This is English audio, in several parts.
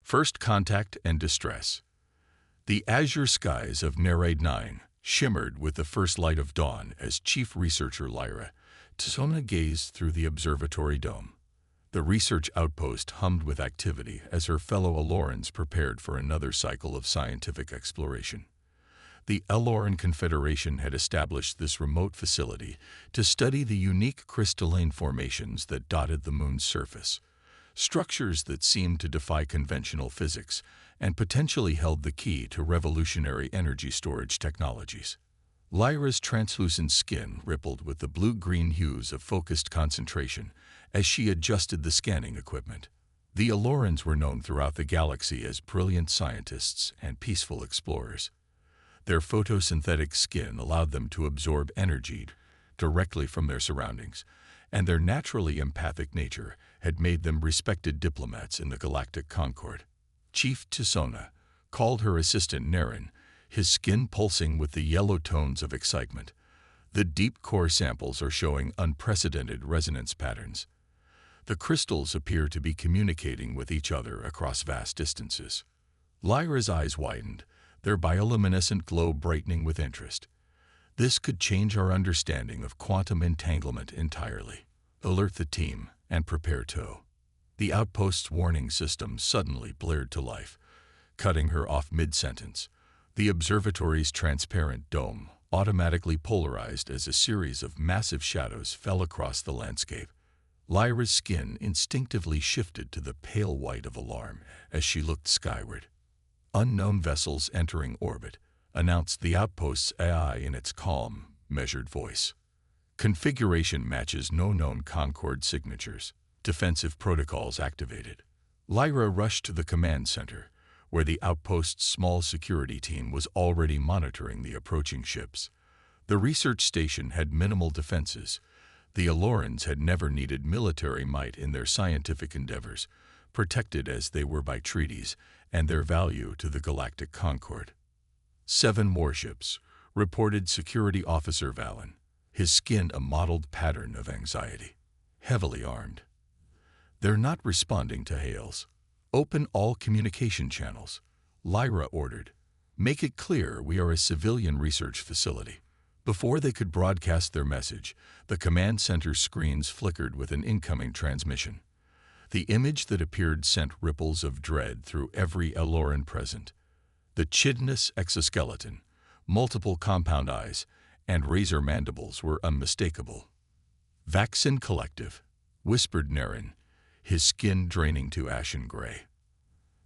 First contact and distress. The azure skies of Nereid 9 shimmered with the first light of dawn as Chief Researcher Lyra Tsona gazed through the observatory dome. The research outpost hummed with activity as her fellow Alorans prepared for another cycle of scientific exploration. The Aloran Confederation had established this remote facility to study the unique crystalline formations that dotted the moon's surface, structures that seemed to defy conventional physics and potentially held the key to revolutionary energy storage technologies. Lyra's translucent skin rippled with the blue-green hues of focused concentration as she adjusted the scanning equipment. The Alorans were known throughout the galaxy as brilliant scientists and peaceful explorers. Their photosynthetic skin allowed them to absorb energy directly from their surroundings, and their naturally empathic nature had made them respected diplomats in the galactic concord. Chief Tsona called her assistant Naren, his skin pulsing with the yellow tones of excitement. The deep core samples are showing unprecedented resonance patterns. The crystals appear to be communicating with each other across vast distances. Lyra's eyes widened, their bioluminescent glow brightening with interest. This could change our understanding of quantum entanglement entirely. Alert the team and prepare tow. The outpost's warning system suddenly blared to life, cutting her off mid-sentence. The observatory's transparent dome automatically polarized as a series of massive shadows fell across the landscape. Lyra's skin instinctively shifted to the pale white of alarm as she looked skyward. Unknown vessels entering orbit, announced the outpost's AI in its calm, measured voice. Configuration matches no known Concord signatures. Defensive protocols activated. Lyra rushed to the command center, where the outpost's small security team was already monitoring the approaching ships. The research station had minimal defenses. The Alorans had never needed military might in their scientific endeavors, protected as they were by treaties and their value to the galactic concord. 7 warships, reported Security Officer Valen, his skin a mottled pattern of anxiety. Heavily armed. They're not responding to hails. Open all communication channels, Lyra ordered. Make it clear we are a civilian research facility. Before they could broadcast their message, the command center screens flickered with an incoming transmission. The image that appeared sent ripples of dread through every Aloran present. The chitinous exoskeleton, multiple compound eyes, and razor mandibles were unmistakable. "Vaccine Collective," whispered Naren, his skin draining to ashen gray.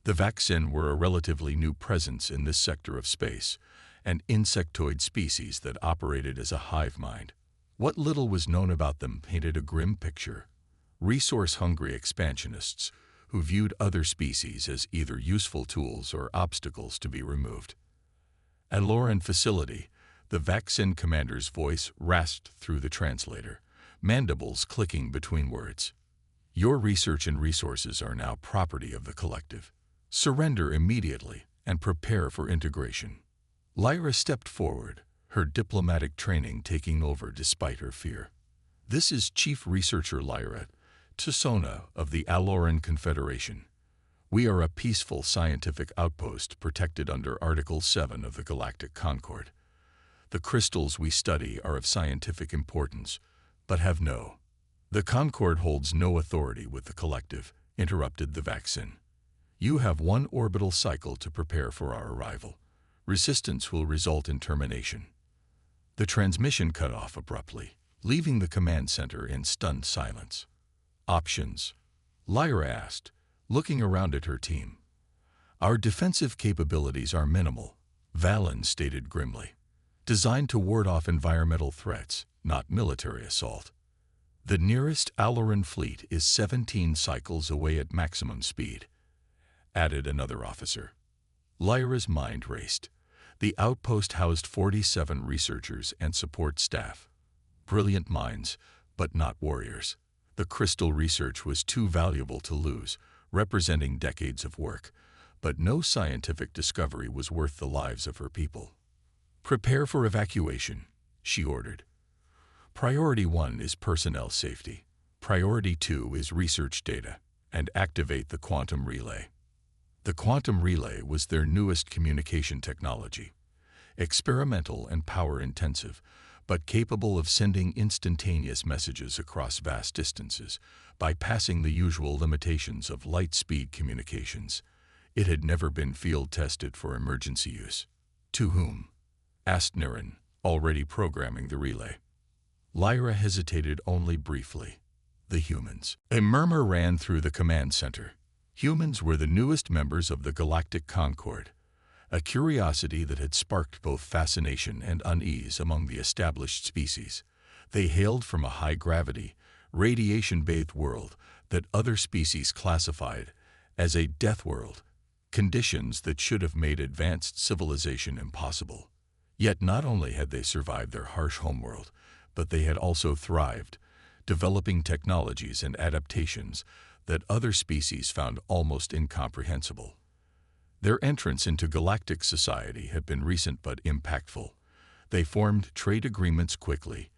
The Vaccine were a relatively new presence in this sector of space, an insectoid species that operated as a hive mind. What little was known about them painted a grim picture. Resource-hungry expansionists who viewed other species as either useful tools or obstacles to be removed. At Aloran facility, the Vaccine commander's voice rasped through the translator, mandibles clicking between words. "Your research and resources are now property of the collective. Surrender immediately and prepare for integration." Lyra stepped forward, her diplomatic training taking over despite her fear. "This is Chief Researcher Lyra Tsona of the Aloran Confederation. We are a peaceful scientific outpost protected under Article 7 of the Galactic Concord. The crystals we study are of scientific importance, but have no. The Concord holds no authority with the collective," interrupted the Vaccine. "You have 1 orbital cycle to prepare for our arrival. Resistance will result in termination." The transmission cut off abruptly, leaving the command center in stunned silence. "Options?" Lyra asked, looking around at her team. "Our defensive capabilities are minimal," Valen stated grimly. "Designed to ward off environmental threats, not military assault. The nearest Aloran fleet is 17 cycles away at maximum speed," added another officer. Lyra's mind raced. The outpost housed 47 researchers and support staff. Brilliant minds, but not warriors. The crystal research was too valuable to lose, representing decades of work, but no scientific discovery was worth the lives of her people. "Prepare for evacuation," she ordered. "Priority 1 is personnel safety. Priority 2 is research data, and activate the quantum relay." The quantum relay was their newest communication technology, experimental and power-intensive, but capable of sending instantaneous messages across vast distances, bypassing the usual limitations of light-speed communications. It had never been field-tested for emergency use. "To whom?" asked Niren, already programming the relay. Lyra hesitated only briefly. "The humans." A murmur ran through the command center. Humans were the newest members of the Galactic Concord, a curiosity that had sparked both fascination and unease among the established species. They hailed from a high-gravity, radiation-bathed world that other species classified as a death world, conditions that should have made advanced civilization impossible. Yet not only had they survived their harsh homeworld, but they had also thrived, developing technologies and adaptations that other species found almost incomprehensible. Their entrance into galactic society had been recent but impactful. They formed trade agreements quickly,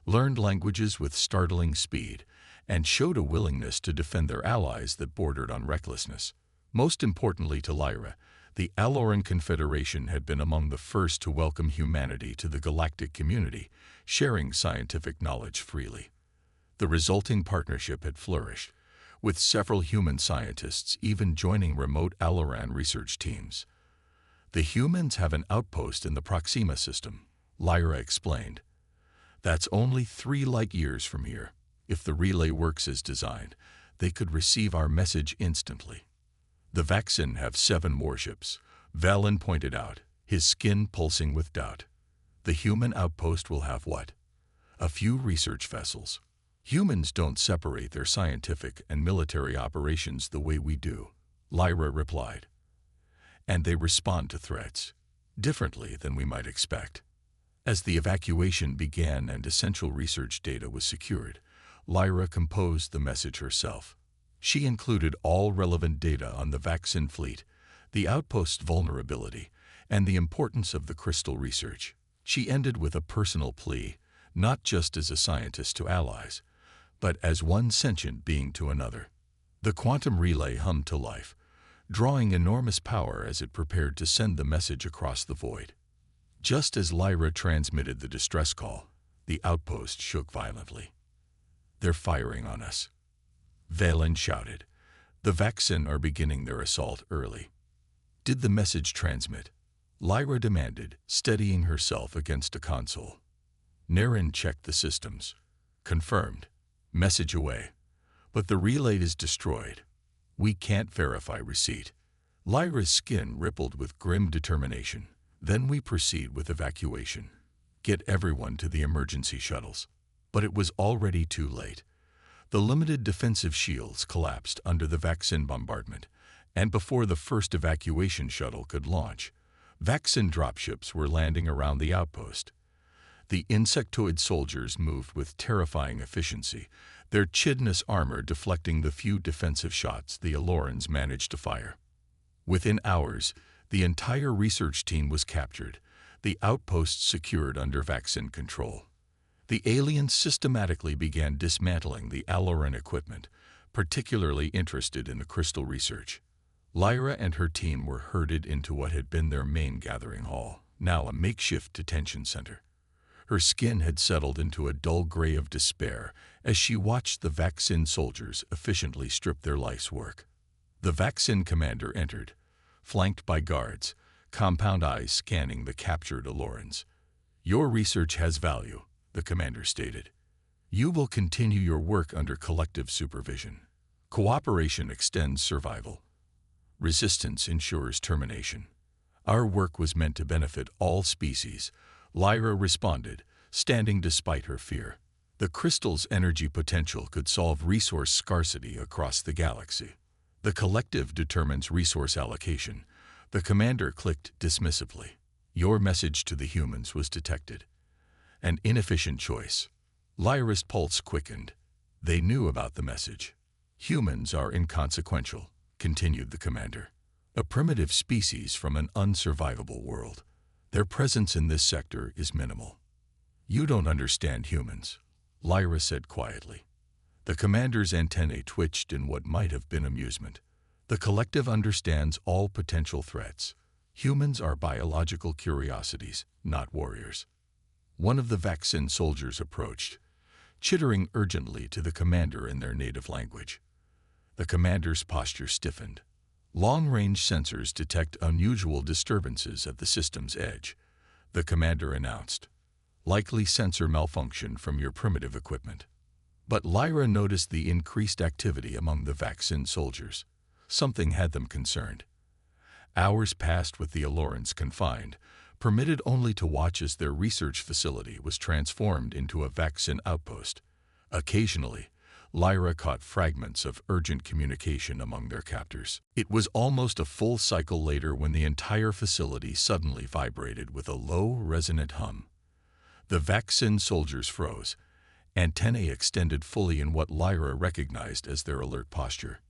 learned languages with startling speed, and showed a willingness to defend their allies that bordered on recklessness. Most importantly to Lyra, the Aloran Confederation had been among the first to welcome humanity to the galactic community, sharing scientific knowledge freely. The resulting partnership had flourished, with several human scientists even joining remote Aloran research teams. "The humans have an outpost in the Proxima system," Lyra explained. "That's only 3 light years from here. If the relay works as designed, they could receive our message instantly." "The Vaxin have 7 warships," Valen pointed out, his skin pulsing with doubt. "The human outpost will have what? A few research vessels. Humans don't separate their scientific and military operations the way we do," Lyra replied. "And they respond to threats differently than we might expect." As the evacuation began and essential research data was secured, Lyra composed the message herself. She included all relevant data on the Vaxin fleet, the outpost's vulnerability, and the importance of the crystal research. She ended with a personal plea, not just as a scientist to allies, but as one sentient being to another. The quantum relay hummed to life, drawing enormous power as it prepared to send the message across the void. Just as Lyra transmitted the distress call, the outpost shook violently. "They're firing on us," Valen shouted. "The Vaxin are beginning their assault early." "Did the message transmit?" Lyra demanded, steadying herself against a console. Niren checked the systems. "Confirmed. Message away. But the relay is destroyed. We can't verify receipt." Lyra's skin rippled with grim determination. "Then we proceed with evacuation. Get everyone to the emergency shuttles." But it was already too late. The limited defensive shields collapsed under the Vaxin bombardment, and before the first evacuation shuttle could launch, Vaxin dropships were landing around the outpost. The insectoid soldiers moved with terrifying efficiency, their chidnous armor deflecting the few defensive shots the Alorans managed to fire. Within hours, the entire research team was captured, the outpost secured under Vaxin control. The aliens systematically began dismantling the Aloran equipment, particularly interested in the crystal research. Lyra and her team were herded into what had been their main gathering hall, now a makeshift detention center. Her skin had settled into a dull gray of despair as she watched the Vaxin soldiers efficiently strip their life's work. The Vaxin commander entered, flanked by guards, compound eyes scanning the captured Alorans. "Your research has value," the commander stated. "You will continue your work under collective supervision. Cooperation extends survival. Resistance ensures termination. Our work was meant to benefit all species," Lyra responded, standing despite her fear. The crystal's energy potential could solve resource scarcity across the galaxy. "The collective determines resource allocation," the commander clicked dismissively. "Your message to the humans was detected. An inefficient choice." Lyra's pulse quickened. They knew about the message. "Humans are inconsequential," continued the commander. "A primitive species from an unsurvivable world. Their presence in this sector is minimal." "You don't understand humans," Lyra said quietly. The commander's antennae twitched in what might have been amusement. The collective understands all potential threats. Humans are biological curiosities, not warriors. One of the vaccine soldiers approached, chittering urgently to the commander in their native language. The commander's posture stiffened. Long-range sensors detect unusual disturbances at the system's edge, the commander announced. Likely sensor malfunction from your primitive equipment. But Lyra noticed the increased activity among the vaccine soldiers. Something had them concerned. Hours passed with the Allorans confined, permitted only to watch as their research facility was transformed into a vaccine outpost. Occasionally, Lyra caught fragments of urgent communication among their captors. It was almost a full cycle later when the entire facility suddenly vibrated with a low, resonant hum. The vaccine soldiers froze, antennae extended fully in what Lyra recognized as their alert posture.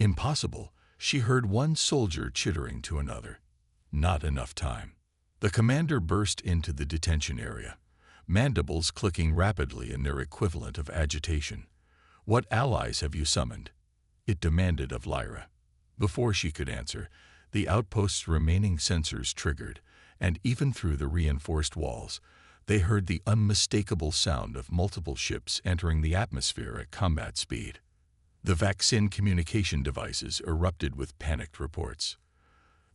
Impossible, she heard one soldier chittering to another. Not enough time. The commander burst into the detention area, mandibles clicking rapidly in their equivalent of agitation. What allies have you summoned? It demanded of Lyra. Before she could answer, the outpost's remaining sensors triggered, and even through the reinforced walls, they heard the unmistakable sound of multiple ships entering the atmosphere at combat speed. The vaccine communication devices erupted with panicked reports.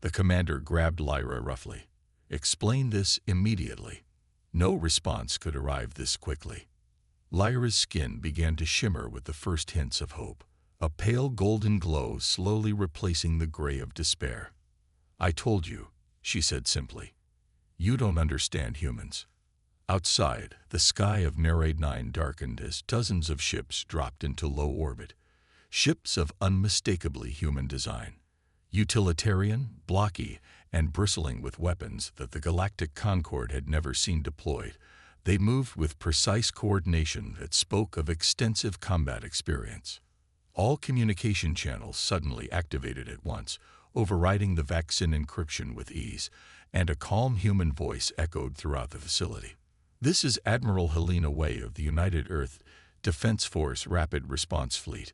The commander grabbed Lyra roughly. Explain this immediately. No response could arrive this quickly. Lyra's skin began to shimmer with the first hints of hope, a pale golden glow slowly replacing the gray of despair. I told you, she said simply. You don't understand humans. Outside, the sky of Nereid 9 darkened as dozens of ships dropped into low orbit. Ships of unmistakably human design. Utilitarian, blocky, and bristling with weapons that the Galactic Concord had never seen deployed, they moved with precise coordination that spoke of extensive combat experience. All communication channels suddenly activated at once, overriding the vaccine encryption with ease, and a calm human voice echoed throughout the facility. This is Admiral Helena Way of the United Earth Defense Force Rapid Response Fleet.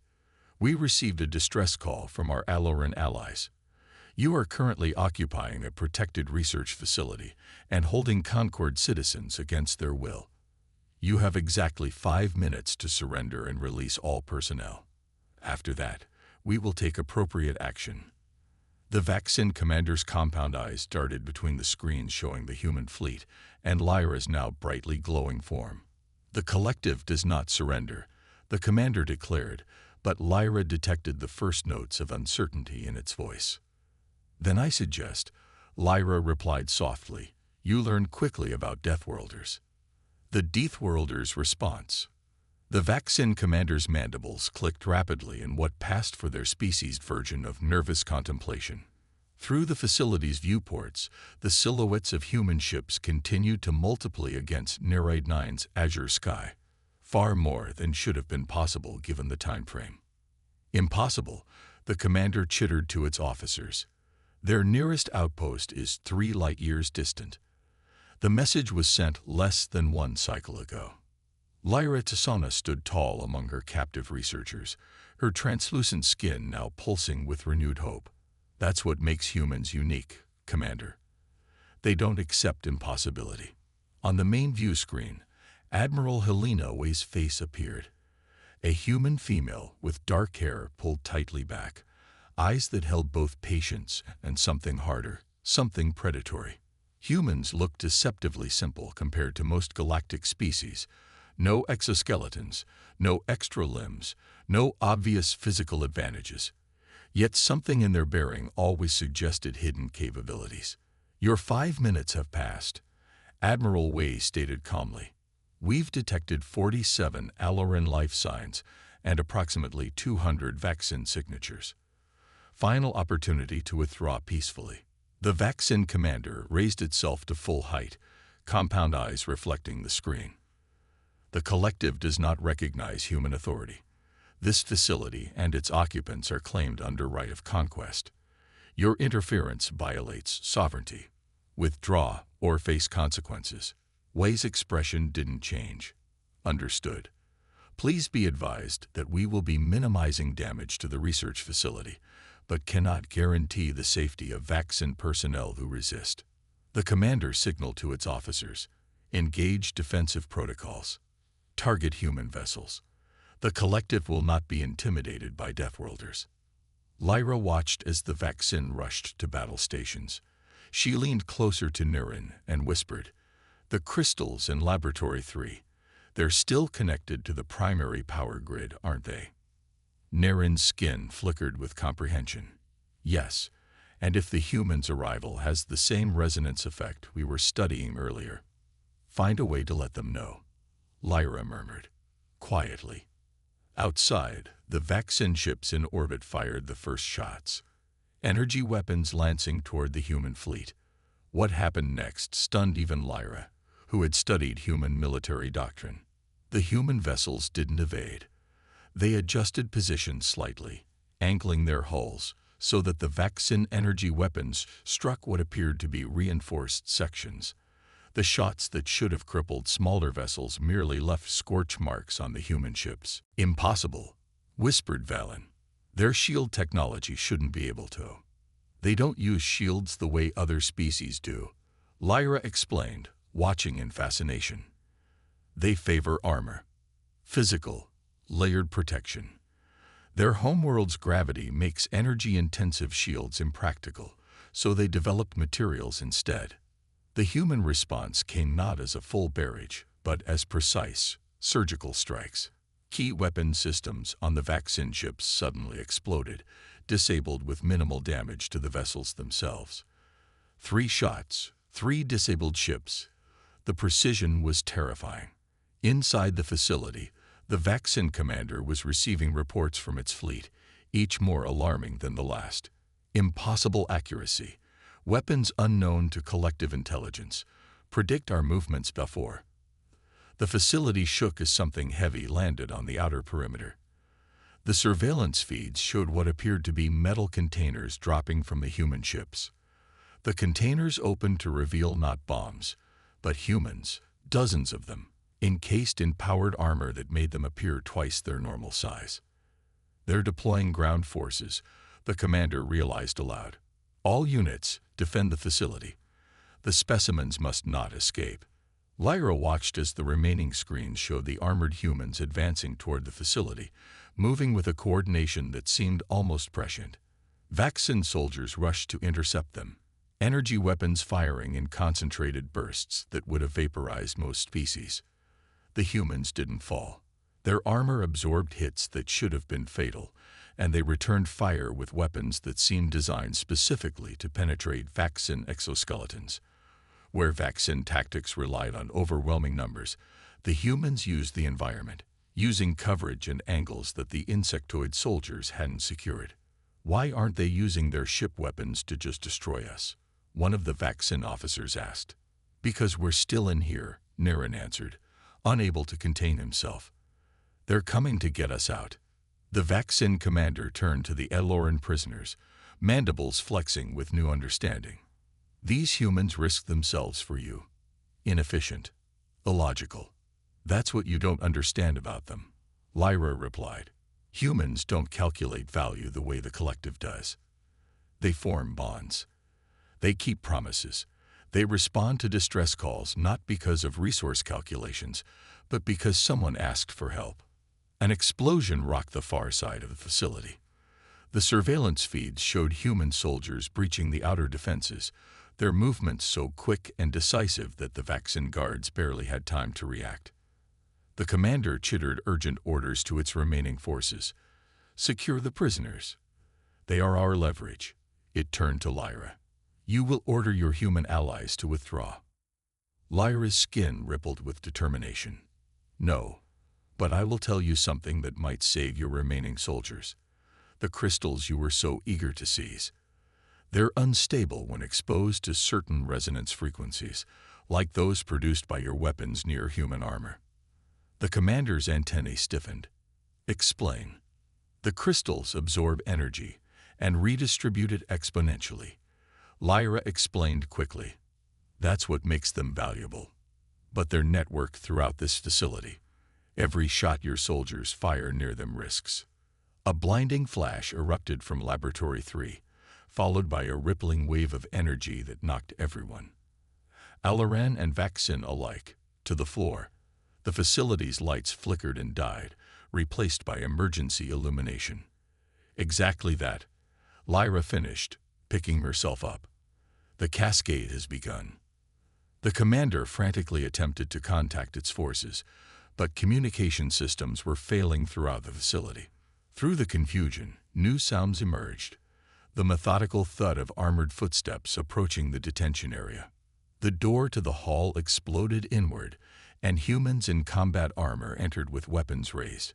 We received a distress call from our Alloran allies. You are currently occupying a protected research facility and holding Concord citizens against their will. You have exactly 5 minutes to surrender and release all personnel. After that, we will take appropriate action. The vaccine commander's compound eyes darted between the screens showing the human fleet and Lyra's now brightly glowing form. The collective does not surrender, the commander declared, but Lyra detected the first notes of uncertainty in its voice. Then I suggest, Lyra replied softly, you learn quickly about Deathworlders. The Deathworlders' response. The vaccine commander's mandibles clicked rapidly in what passed for their species' version of nervous contemplation. Through the facility's viewports, the silhouettes of human ships continued to multiply against Nereid 9's azure sky, far more than should have been possible given the time frame. Impossible, the commander chittered to its officers. Their nearest outpost is 3 light-years distant. The message was sent less than 1 cycle ago. Lyra Tasana stood tall among her captive researchers, her translucent skin now pulsing with renewed hope. That's what makes humans unique, Commander. They don't accept impossibility. On the main view screen, Admiral Helena Way's face appeared. A human female with dark hair pulled tightly back, eyes that held both patience and something harder, something predatory. Humans look deceptively simple compared to most galactic species. No exoskeletons, no extra limbs, no obvious physical advantages. Yet something in their bearing always suggested hidden capabilities. Your 5 minutes have passed, Admiral Way stated calmly. We've detected 47 Alloran life signs and approximately 200 vaccine signatures. Final opportunity to withdraw peacefully. The vaccine commander raised itself to full height, compound eyes reflecting the screen. The collective does not recognize human authority. This facility and its occupants are claimed under right of conquest. Your interference violates sovereignty. Withdraw or face consequences. Way's expression didn't change. Understood. Please be advised that we will be minimizing damage to the research facility, but cannot guarantee the safety of vaccine personnel who resist. The commander signaled to its officers, engage defensive protocols. Target human vessels. The collective will not be intimidated by Deathworlders. Lyra watched as the vaccine rushed to battle stations. She leaned closer to Niren and whispered, "The crystals in Laboratory 3, they're still connected to the primary power grid, aren't they?" Niren's skin flickered with comprehension. "Yes, and if the human's arrival has the same resonance effect we were studying earlier, find a way to let them know," Lyra murmured, quietly. Outside, the vaccine ships in orbit fired the first shots, energy weapons lancing toward the human fleet. What happened next stunned even Lyra, who had studied human military doctrine. The human vessels didn't evade. They adjusted positions slightly, angling their hulls so that the vaccine energy weapons struck what appeared to be reinforced sections. The shots that should have crippled smaller vessels merely left scorch marks on the human ships. "Impossible," whispered Valen. "Their shield technology shouldn't be able to. They don't use shields the way other species do," Lyra explained, watching in fascination. "They favor armor. Physical, layered protection. Their homeworld's gravity makes energy-intensive shields impractical, so they developed materials instead. The human response came not as a full barrage, but as precise, surgical strikes. Key weapon systems on the vaccine ships suddenly exploded, disabled with minimal damage to the vessels themselves. 3 shots, 3 disabled ships. The precision was terrifying. Inside the facility, the vaccine commander was receiving reports from its fleet, each more alarming than the last. Impossible accuracy. Weapons unknown to collective intelligence. Predict our movements before. The facility shook as something heavy landed on the outer perimeter. The surveillance feeds showed what appeared to be metal containers dropping from the human ships. The containers opened to reveal not bombs, but humans, dozens of them, encased in powered armor that made them appear twice their normal size. "They're deploying ground forces," the commander realized aloud. "All units, defend the facility. The specimens must not escape." Lyra watched as the remaining screens showed the armored humans advancing toward the facility, moving with a coordination that seemed almost prescient. Vaccine soldiers rushed to intercept them, energy weapons firing in concentrated bursts that would have vaporized most species. The humans didn't fall. Their armor absorbed hits that should have been fatal, and they returned fire with weapons that seemed designed specifically to penetrate vaccine exoskeletons. Where vaccine tactics relied on overwhelming numbers, the humans used the environment, using coverage and angles that the insectoid soldiers hadn't secured. "Why aren't they using their ship weapons to just destroy us?" one of the vaccine officers asked. "Because we're still in here," Niren answered, unable to contain himself. "They're coming to get us out." The vaccine commander turned to the Eloran prisoners, mandibles flexing with new understanding. "These humans risk themselves for you. Inefficient. Illogical. That's what you don't understand about them," Lyra replied. "Humans don't calculate value the way the collective does. They form bonds. They keep promises. They respond to distress calls not because of resource calculations, but because someone asked for help." An explosion rocked the far side of the facility. The surveillance feeds showed human soldiers breaching the outer defenses, their movements so quick and decisive that the vaccine guards barely had time to react. The commander chittered urgent orders to its remaining forces. "Secure the prisoners. They are our leverage." It turned to Lyra. "You will order your human allies to withdraw." Lyra's skin rippled with determination. "No. But I will tell you something that might save your remaining soldiers. The crystals you were so eager to seize. They're unstable when exposed to certain resonance frequencies, like those produced by your weapons near human armor." The commander's antennae stiffened. "Explain." "The crystals absorb energy and redistribute it exponentially," Lyra explained quickly. "That's what makes them valuable. But they're networked throughout this facility. Every shot your soldiers fire near them risks A blinding flash erupted from Laboratory 3, followed by a rippling wave of energy that knocked everyone, Alaran and Vaccine alike, to the floor. The facility's lights flickered and died, replaced by emergency illumination. Exactly that, Lyra finished, picking herself up. The cascade has begun. The commander frantically attempted to contact its forces, but communication systems were failing throughout the facility. Through the confusion, new sounds emerged, the methodical thud of armored footsteps approaching the detention area. The door to the hall exploded inward, and humans in combat armor entered with weapons raised.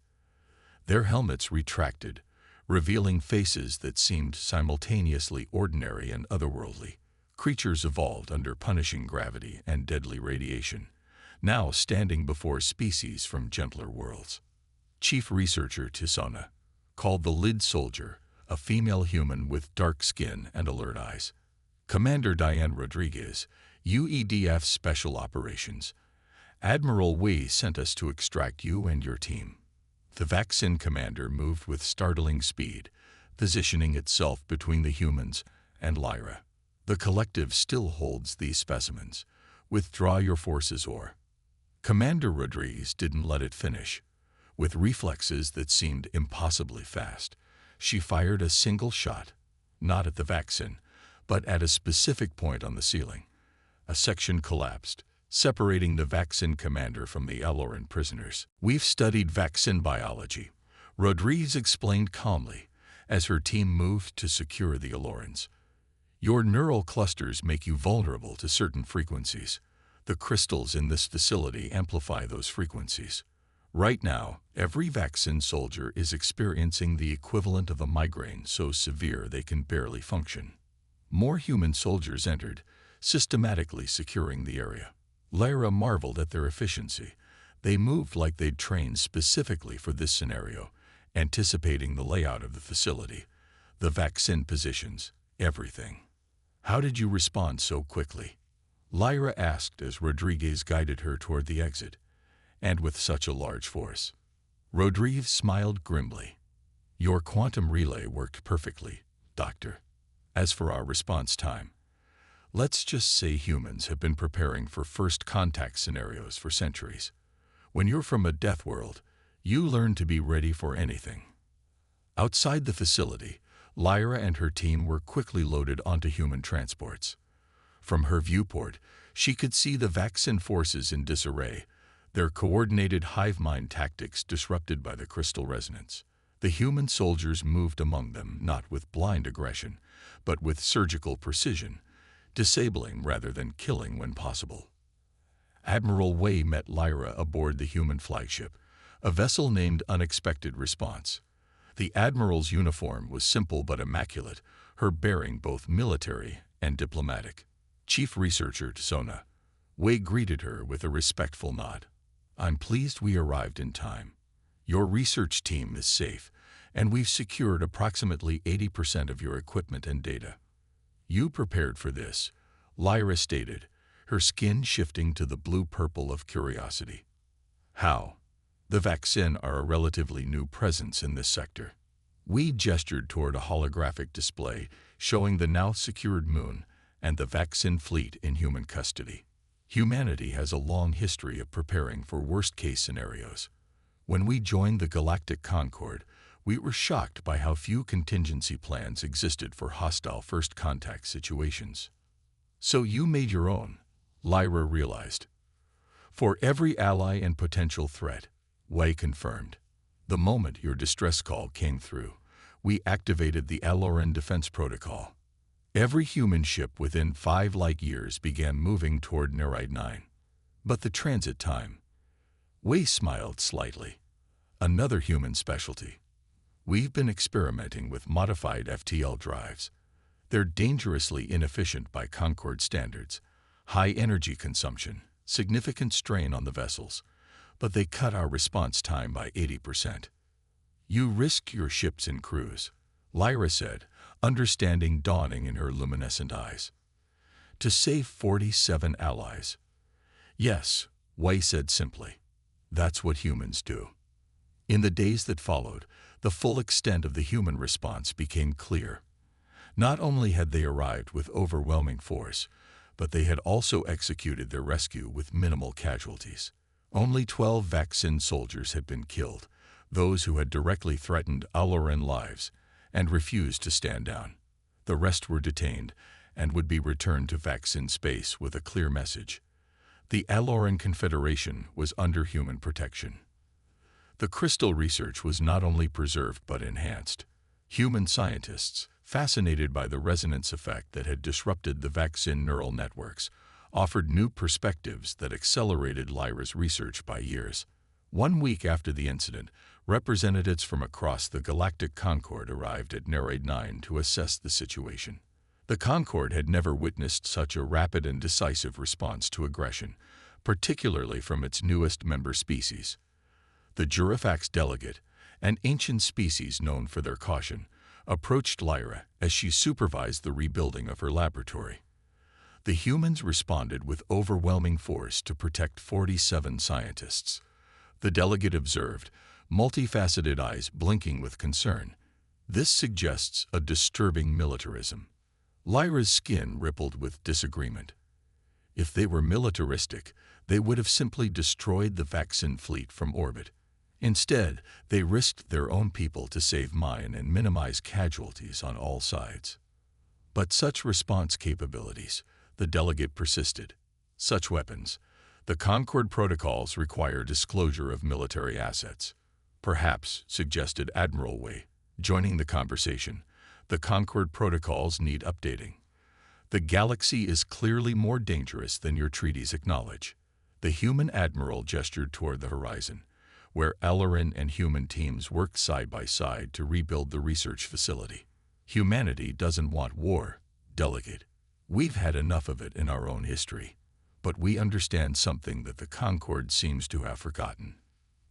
Their helmets retracted, revealing faces that seemed simultaneously ordinary and otherworldly. Creatures evolved under punishing gravity and deadly radiation, now standing before species from gentler worlds. Chief Researcher Tisona called the Lid Soldier, a female human with dark skin and alert eyes. Commander Diane Rodriguez, UEDF Special Operations. Admiral Wei sent us to extract you and your team. The Vaccine commander moved with startling speed, positioning itself between the humans and Lyra. The collective still holds these specimens. Withdraw your forces or... Commander Rodriguez didn't let it finish. With reflexes that seemed impossibly fast, she fired a single shot, not at the Vaccine, but at a specific point on the ceiling. A section collapsed, separating the Vaccine commander from the Aloran prisoners. We've studied Vaccine biology, Rodriguez explained calmly as her team moved to secure the Alorans. Your neural clusters make you vulnerable to certain frequencies. The crystals in this facility amplify those frequencies. Right now, every Vaccine soldier is experiencing the equivalent of a migraine so severe they can barely function. More human soldiers entered, systematically securing the area. Lyra marveled at their efficiency. They moved like they'd trained specifically for this scenario, anticipating the layout of the facility, the Vaccine positions, everything. How did you respond so quickly? Lyra asked as Rodriguez guided her toward the exit. And with such a large force. Rodriguez smiled grimly. Your quantum relay worked perfectly, Doctor. As for our response time, let's just say humans have been preparing for first contact scenarios for centuries. When you're from a death world, you learn to be ready for anything. Outside the facility, Lyra and her team were quickly loaded onto human transports. From her viewport, she could see the Vaccine forces in disarray, their coordinated hive mind tactics disrupted by the crystal resonance. The human soldiers moved among them not with blind aggression, but with surgical precision, disabling rather than killing when possible. Admiral Wei met Lyra aboard the human flagship, a vessel named Unexpected Response. The Admiral's uniform was simple but immaculate, her bearing both military and diplomatic. Chief Researcher Tisona Wei greeted her with a respectful nod. I'm pleased we arrived in time. Your research team is safe, and we've secured approximately 80% of your equipment and data. You prepared for this, Lyra stated, her skin shifting to the blue-purple of curiosity. How? The Vaccine are a relatively new presence in this sector. We gestured toward a holographic display showing the now secured moon and the Vaccine fleet in human custody. Humanity has a long history of preparing for worst-case scenarios. When we joined the Galactic Concord, we were shocked by how few contingency plans existed for hostile first contact situations. So you made your own, Lyra realized. For every ally and potential threat, Wei confirmed. The moment your distress call came through, we activated the Aloran Defense Protocol. Every human ship within 5 light years began moving toward Nereid 9. But the transit time. Wei smiled slightly. Another human specialty. We've been experimenting with modified FTL drives. They're dangerously inefficient by Concord standards. High energy consumption, significant strain on the vessels, but they cut our response time by 80%. You risked your ships and crews, Lyra said, understanding dawning in her luminescent eyes. To save 47 allies. Yes, Wei said simply. That's what humans do. In the days that followed, The full extent of the human response became clear. Not only had they arrived with overwhelming force, but they had also executed their rescue with minimal casualties. Only 12 vaccine soldiers had been killed, those who had directly threatened Aloran lives and refused to stand down. The rest were detained and would be returned to vaccine space with a clear message. The Aloran Confederation was under human protection. The crystal research was not only preserved but enhanced. Human scientists, fascinated by the resonance effect that had disrupted the vaccine neural networks, offered new perspectives that accelerated Lyra's research by years. 1 week after the incident, representatives from across the Galactic Concord arrived at Nereid 9 to assess the situation. The Concord had never witnessed such a rapid and decisive response to aggression, particularly from its newest member species. The Jurifax delegate, an ancient species known for their caution, approached Lyra as she supervised the rebuilding of her laboratory. The humans responded with overwhelming force to protect 47 scientists. The delegate observed, multifaceted eyes blinking with concern. This suggests a disturbing militarism. Lyra's skin rippled with disagreement. If they were militaristic, they would have simply destroyed the vaccine fleet from orbit. Instead, they risked their own people to save mine and minimize casualties on all sides. But such response capabilities, the delegate persisted. Such weapons, the Concord protocols require disclosure of military assets. Perhaps, suggested Admiral Way, joining the conversation, the Concord protocols need updating. The galaxy is clearly more dangerous than your treaties acknowledge. The human admiral gestured toward the horizon, where Aloran and human teams worked side by side to rebuild the research facility. Humanity doesn't want war, delegate. We've had enough of it in our own history. But we understand something that the Concord seems to have forgotten.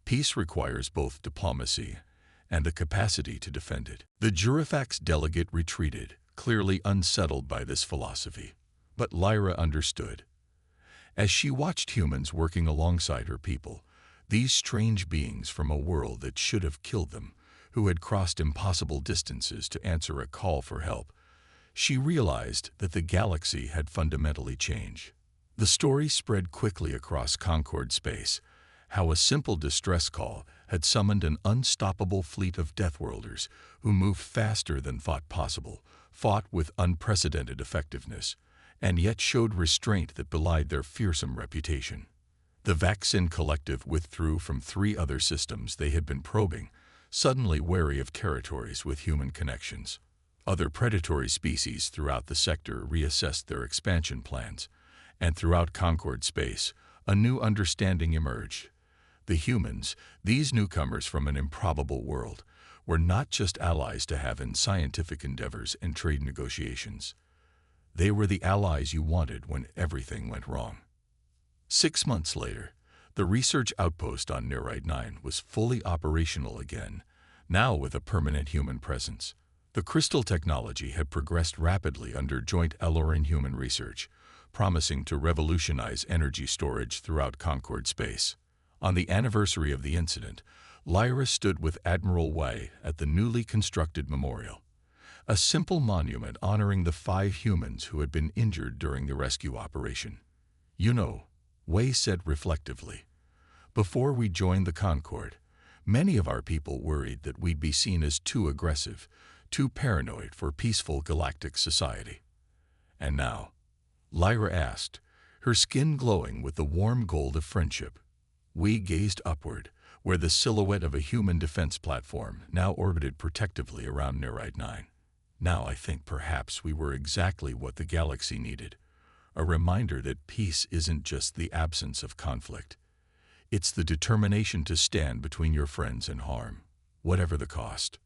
Peace requires both diplomacy and the capacity to defend it. The Jurifax delegate retreated, clearly unsettled by this philosophy. But Lyra understood. As she watched humans working alongside her people, these strange beings from a world that should have killed them, who had crossed impossible distances to answer a call for help, she realized that the galaxy had fundamentally changed. The story spread quickly across Concord space, how a simple distress call had summoned an unstoppable fleet of Deathworlders who moved faster than thought possible, fought with unprecedented effectiveness, and yet showed restraint that belied their fearsome reputation. The Vaccine Collective withdrew from 3 other systems they had been probing, suddenly wary of territories with human connections. Other predatory species throughout the sector reassessed their expansion plans, and throughout Concord space, a new understanding emerged. The humans, these newcomers from an improbable world, were not just allies to have in scientific endeavors and trade negotiations. They were the allies you wanted when everything went wrong. 6 months later, the research outpost on Nereid 9 was fully operational again, now with a permanent human presence. The crystal technology had progressed rapidly under joint Aloran-human research, promising to revolutionize energy storage throughout Concord space. On the anniversary of the incident, Lyra stood with Admiral Way at the newly constructed memorial, a simple monument honoring the 5 humans who had been injured during the rescue operation. You know, Way said reflectively, before we joined the Concord, many of our people worried that we'd be seen as too aggressive, too paranoid for peaceful galactic society. And now, Lyra asked, her skin glowing with the warm gold of friendship. We gazed upward, where the silhouette of a human defense platform now orbited protectively around Nereid 9. Now I think perhaps we were exactly what the galaxy needed, a reminder that peace isn't just the absence of conflict. It's the determination to stand between your friends and harm, whatever the cost.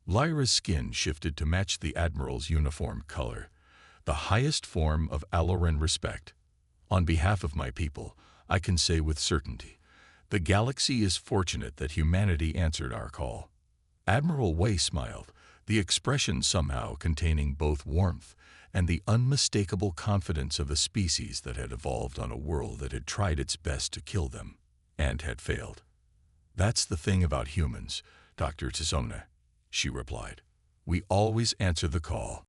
Lyra's skin shifted to match the Admiral's uniform color, the highest form of Aloran respect. On behalf of my people, I can say with certainty, the galaxy is fortunate that humanity answered our call. Admiral Way smiled, the expression somehow containing both warmth and the unmistakable confidence of a species that had evolved on a world that had tried its best to kill them, and had failed. That's the thing about humans. Dr. Tsona, she replied. We always answer the call.